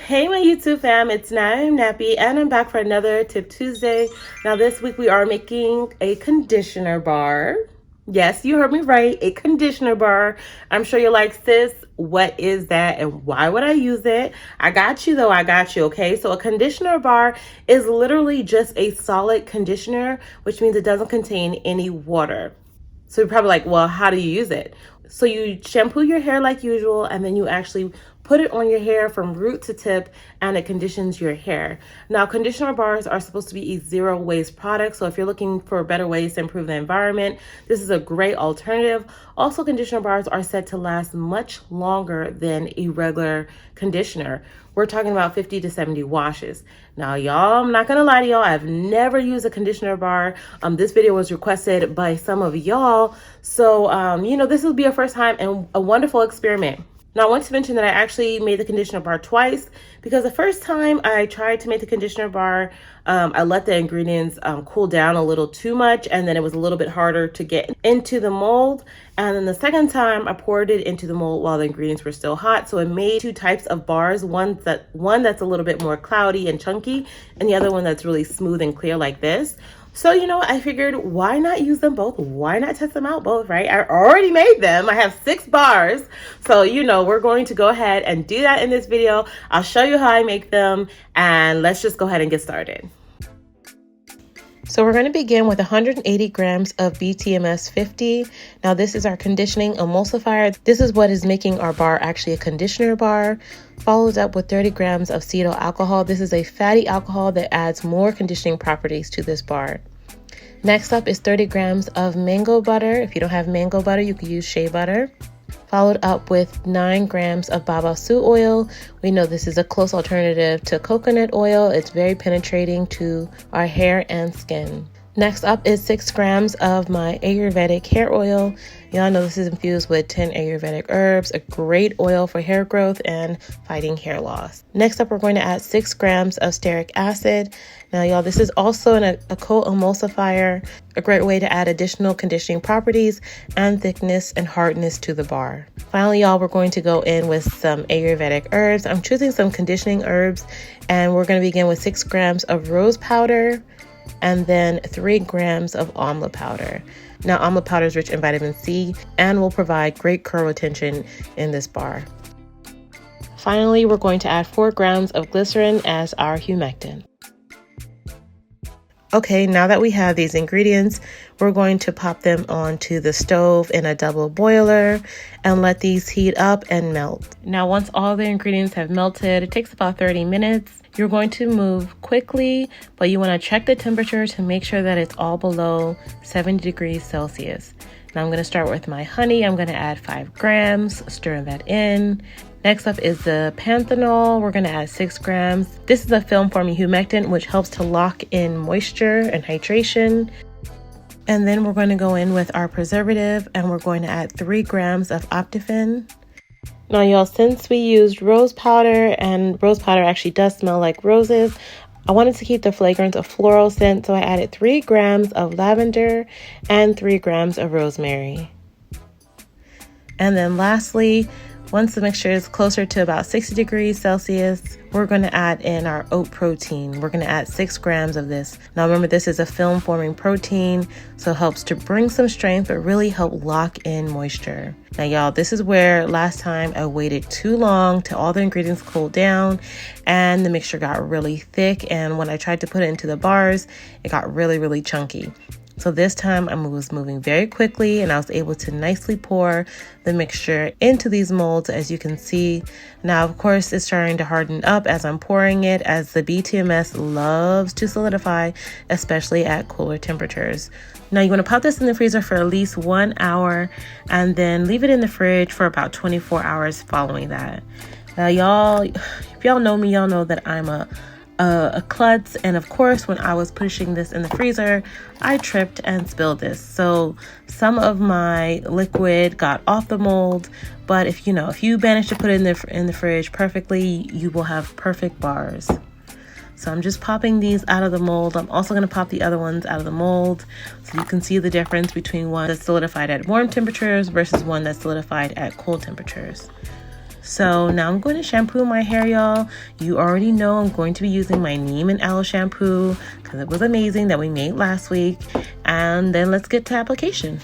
Hey my YouTube fam, it's NowIamNappy and I'm back for another Tip Tuesday. Now this week we are making a conditioner bar. Yes, you heard me right, a conditioner bar. I'm sure you're like, sis, what is that and why would I use it? I got you though, I got you, okay? So a conditioner bar is literally just a solid conditioner, which means it doesn't contain any water. So you're probably like, well, how do you use it? So you shampoo your hair like usual, and then you actually put it on your hair from root to tip, and it conditions your hair. Now, conditioner bars are supposed to be a zero waste product. So if you're looking for better ways to improve the environment, this is a great alternative. Also, conditioner bars are said to last much longer than a regular conditioner. We're talking about 50 to 70 washes. Now, y'all, I'm not gonna lie to y'all, I've never used a conditioner bar. This video was requested by some of y'all. So, this will be a first time and a wonderful experiment. Now, I want to mention that I actually made the conditioner bar twice because the first time I tried to make the conditioner bar, I let the ingredients cool down a little too much, and then it was a little bit harder to get into the mold. And then the second time I poured it into the mold while the ingredients were still hot. So it made two types of bars, one that's a little bit more cloudy and chunky, and the other one that's really smooth and clear like this. So, I figured, why not use them both? Why not test them out both, right? I already made them. I have 6 bars. So, we're going to go ahead and do that in this video. I'll show you how I make them, and let's just go ahead and get started. So we're going to begin with 180 grams of BTMS 50. Now this is our conditioning emulsifier. This is what is making our bar actually a conditioner bar. Followed up with 30 grams of cetyl alcohol. This is a fatty alcohol that adds more conditioning properties to this bar. Next up is 30 grams of mango butter. If you don't have mango butter, you can use shea butter. Followed up with 9 grams of Babassu oil. We know this is a close alternative to coconut oil. It's very penetrating to our hair and skin. Next up is 6 grams of my Ayurvedic hair oil. Y'all know this is infused with 10 Ayurvedic herbs, a great oil for hair growth and fighting hair loss. Next up, we're going to add 6 grams of Stearic Acid. Now, y'all, this is also a co-emulsifier, a great way to add additional conditioning properties and thickness and hardness to the bar. Finally, y'all, we're going to go in with some Ayurvedic herbs. I'm choosing some conditioning herbs, and we're going to begin with 6 grams of rose powder, and then 3 grams of Amla powder. Now, Amla powder is rich in vitamin C and will provide great curl retention in this bar. Finally, we're going to add 4 grams of glycerin as our humectant. Okay, now that we have these ingredients, we're going to pop them onto the stove in a double boiler and let these heat up and melt. Now, once all the ingredients have melted, it takes about 30 minutes. You're going to move quickly, but you want to check the temperature to make sure that it's all below 70 degrees Celsius. Now, I'm going to start with my honey. I'm going to add 5 grams, stir that in. Next up is the Panthenol. We're going to add 6 grams. This is a film-forming humectant, which helps to lock in moisture and hydration. And then we're going to go in with our preservative, and we're going to add 3 grams of Optiphen. Now, y'all, since we used rose powder, and rose powder actually does smell like roses, I wanted to keep the fragrance of floral scent, so I added 3 grams of lavender and 3 grams of rosemary. And then lastly, once the mixture is closer to about 60 degrees Celsius, we're going to add in our oat protein. We're going to add 6 grams of this. Now remember, this is a film-forming protein, so it helps to bring some strength, but really help lock in moisture. Now y'all, this is where last time I waited too long till all the ingredients cooled down and the mixture got really thick, and when I tried to put it into the bars, it got really, really chunky. So this time I was moving very quickly, and I was able to nicely pour the mixture into these molds, as you can see. Now, of course, it's starting to harden up as I'm pouring it, as the BTMS loves to solidify, especially at cooler temperatures. Now, you want to pop this in the freezer for at least 1 hour, and then leave it in the fridge for about 24 hours following that. Now, y'all, if y'all know me, y'all know that I'm a klutz, and of course when I was pushing this in the freezer, I tripped and spilled this. So some of my liquid got off the mold, but if you manage to put it in the fridge perfectly, you will have perfect bars. So I'm just popping these out of the mold. I'm also going to pop the other ones out of the mold so you can see the difference between one that's solidified at warm temperatures versus one that's solidified at cold temperatures. So now I'm going to shampoo my hair, y'all. You already know I'm going to be using my neem and aloe shampoo because it was amazing that we made last week. And then let's get to application.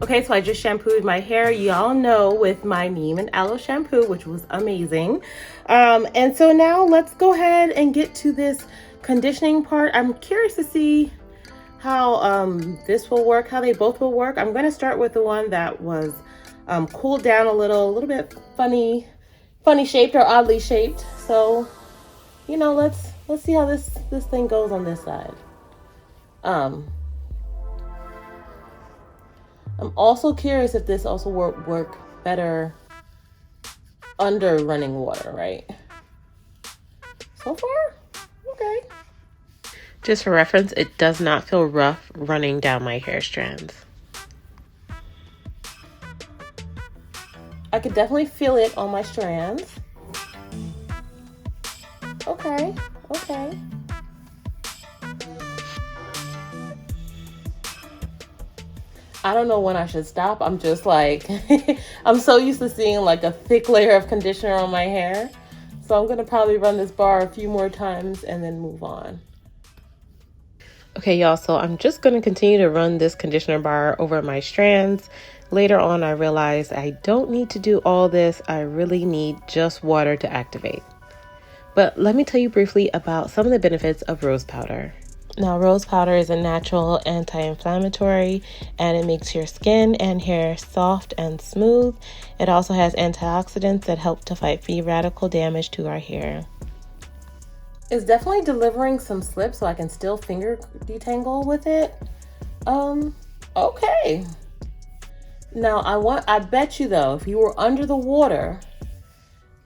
Okay, so I just shampooed my hair, y'all know, with my neem and aloe shampoo, which was amazing. And so now let's go ahead and get to this conditioning part. I'm curious to see how this will work, how they both will work. I'm going to start with the one that was cooled down a little bit funny shaped or oddly shaped. So, you know, let's see how this thing goes on this side. I'm also curious if this also work better under running water, right? So far, okay. Just for reference, it does not feel rough running down my hair strands. I could definitely feel it on my strands. Okay. I don't know when I should stop. I'm just like, I'm so used to seeing like a thick layer of conditioner on my hair. So I'm gonna probably run this bar a few more times and then move on. Okay, y'all, so I'm just gonna continue to run this conditioner bar over my strands. Later on, I realized I don't need to do all this. I really need just water to activate. But let me tell you briefly about some of the benefits of rose powder. Now, rose powder is a natural anti-inflammatory, and it makes your skin and hair soft and smooth. It also has antioxidants that help to fight free radical damage to our hair. It's definitely delivering some slip, so I can still finger detangle with it. Okay. Now, I bet you though, if you were under the water,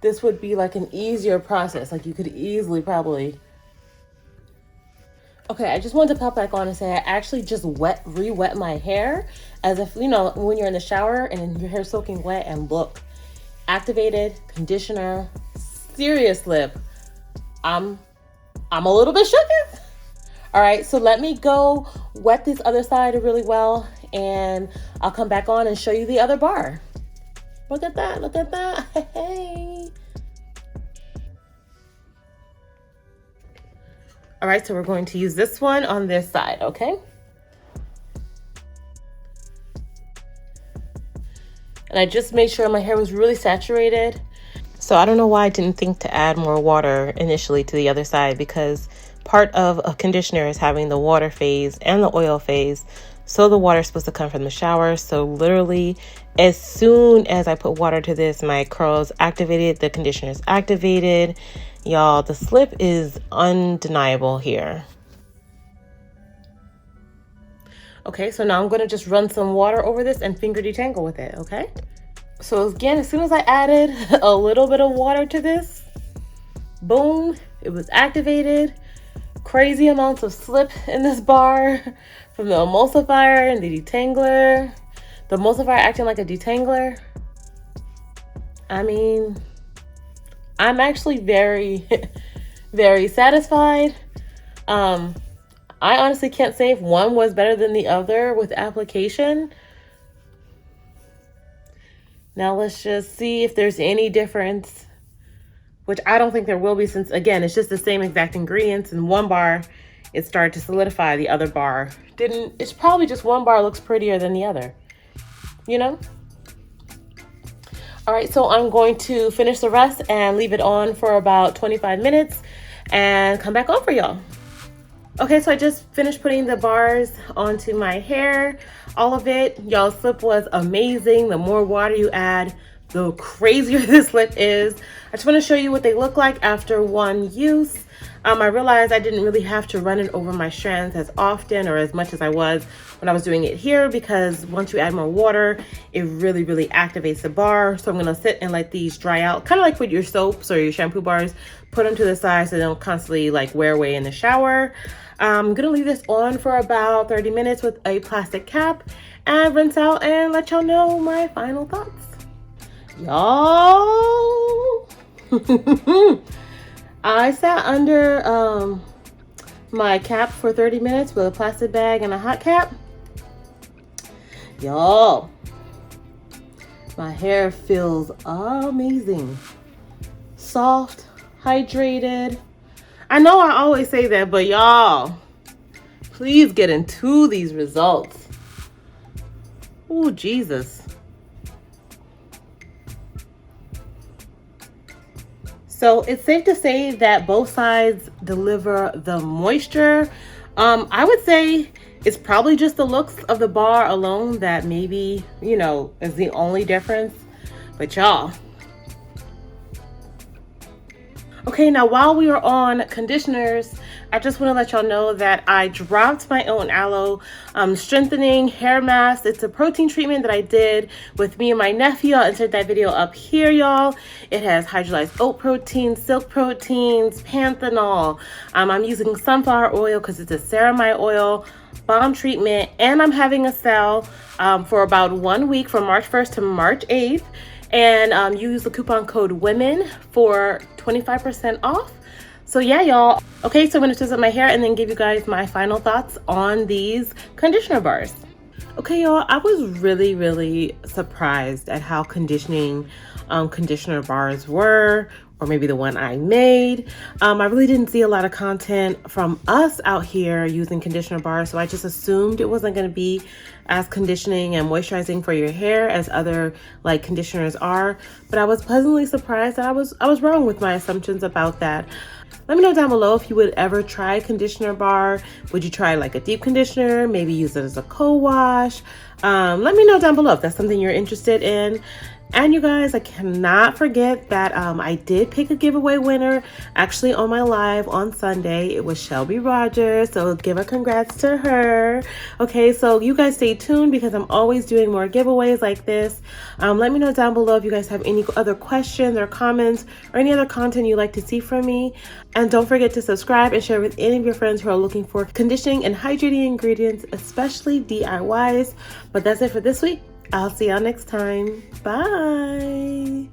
this would be like an easier process. Like you could easily probably. Okay, I just wanted to pop back on and say I actually just re-wet my hair as if, you know, when you're in the shower and your hair's soaking wet, and look, activated, conditioner, serious slip. I'm a little bit shook. All right, so let me go wet this other side really well, and I'll come back on and show you the other bar. Look at that, hey. All right, so we're going to use this one on this side, okay? And I just made sure my hair was really saturated. So I don't know why I didn't think to add more water initially to the other side, because part of a conditioner is having the water phase and the oil phase. So the water is supposed to come from the shower. So literally, as soon as I put water to this, my curls activated, the conditioner is activated. Y'all, the slip is undeniable here. Okay, so now I'm going to just run some water over this and finger detangle with it, okay? So again, as soon as I added a little bit of water to this, boom, it was activated. Crazy amounts of slip in this bar from the emulsifier and the detangler. The emulsifier acting like a detangler. I mean, I'm actually very, very satisfied. I honestly can't say if one was better than the other with application. Now let's just see if there's any difference, which I don't think there will be, since again, it's just the same exact ingredients. In one bar, it started to solidify, the other bar didn't. It's probably just one bar looks prettier than the other, you know? All right, so I'm going to finish the rest and leave it on for about 25 minutes and come back on for y'all. Okay, so I just finished putting the bars onto my hair, all of it. Y'all, slip was amazing. The more water you add, the crazier this slip is. I just want to show you what they look like after one use. I realized I didn't really have to run it over my strands as often or as much as I was when I was doing it here, because once you add more water, it really, really activates the bar. So I'm going to sit and let these dry out, kind of like with your soaps or your shampoo bars. Put them to the side so they don't constantly like wear away in the shower. I'm going to leave this on for about 30 minutes with a plastic cap and rinse out and let y'all know my final thoughts. Y'all, I sat under my cap for 30 minutes with a plastic bag and a hot cap. Y'all, My hair feels amazing. Soft, hydrated. I know I always say that, but y'all, please get into these results. Oh, Jesus. So it's safe to say that both sides deliver the moisture. I would say it's probably just the looks of the bar alone that maybe, you know, is the only difference. But y'all. Okay, now while we are on conditioners, I just want to let y'all know that I dropped my own Aloe strengthening hair mask. It's a protein treatment that I did with me and my nephew. I'll insert that video up here, y'all. It has hydrolyzed oat protein, silk proteins, panthenol. I'm using sunflower oil because it's a ceramide oil balm treatment, and I'm having a sale for about 1 week from March 1st to March 8th. And use the coupon code WOMEN for 25% off. So yeah, y'all. Okay, so I'm gonna twist up my hair and then give you guys my final thoughts on these conditioner bars. Okay, y'all, I was really surprised at how conditioning conditioner bars were, or maybe the one I made. I really didn't see a lot of content from us out here using conditioner bars, so I just assumed it wasn't gonna be as conditioning and moisturizing for your hair as other like conditioners are. But I was pleasantly surprised that I was wrong with my assumptions about that. Let me know down below if you would ever try a conditioner bar. Would you try like a deep conditioner? Maybe use it as a co-wash? Let me know down below if that's something you're interested in. And you guys, I cannot forget that I did pick a giveaway winner actually on my live on Sunday. It was Shelby Rogers, so give a congrats to her. Okay, so you guys stay tuned because I'm always doing more giveaways like this. Let me know down below if you guys have any other questions or comments or any other content you'd like to see from me. And don't forget to subscribe and share with any of your friends who are looking for conditioning and hydrating ingredients, especially DIYs. But that's it for this week. I'll see y'all next time. Bye.